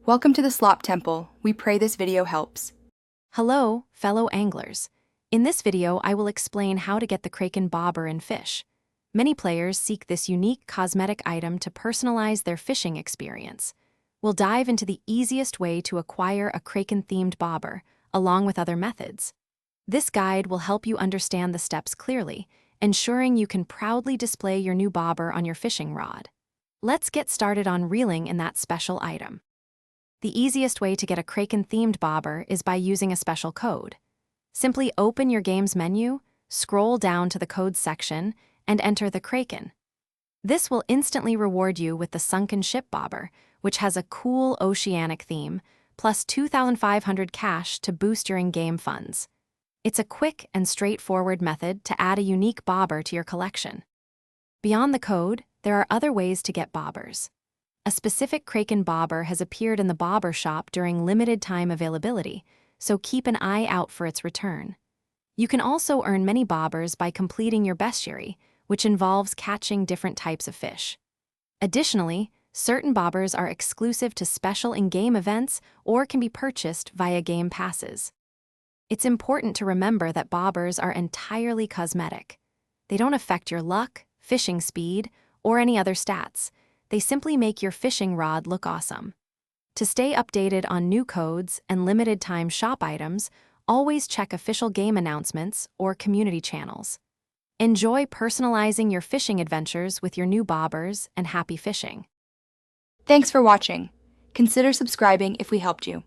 Welcome to the Slop Temple. We pray this video helps. Hello, fellow anglers. In this video, I will explain how to get the Kraken Bobber in Fisch. Many players seek this unique cosmetic item to personalize their fishing experience. We'll dive into the easiest way to acquire a Kraken-themed bobber, along with other methods. This guide will help you understand the steps clearly, ensuring you can proudly display your new bobber on your fishing rod. Let's get started on reeling in that special item. The easiest way to get a Kraken-themed bobber is by using a special code. Simply open your game's menu, scroll down to the codes section, and enter the Kraken. This will instantly reward you with the Sunken Ship Bobber, which has a cool oceanic theme, plus 2,500 cash to boost your in-game funds. It's a quick and straightforward method to add a unique bobber to your collection. Beyond the code, there are other ways to get bobbers. A specific Kraken bobber has appeared in the bobber shop during limited time availability, so keep an eye out for its return. You can also earn many bobbers by completing your bestiary, which involves catching different types of fish. Additionally, certain bobbers are exclusive to special in-game events or can be purchased via game passes. It's important to remember that bobbers are entirely cosmetic. They don't affect your luck, fishing speed, or any other stats. They simply make your fishing rod look awesome. To stay updated on new codes and limited-time shop items, always check official game announcements or community channels. Enjoy personalizing your fishing adventures with your new bobbers and happy fishing. Thanks for watching. Consider subscribing if we helped you.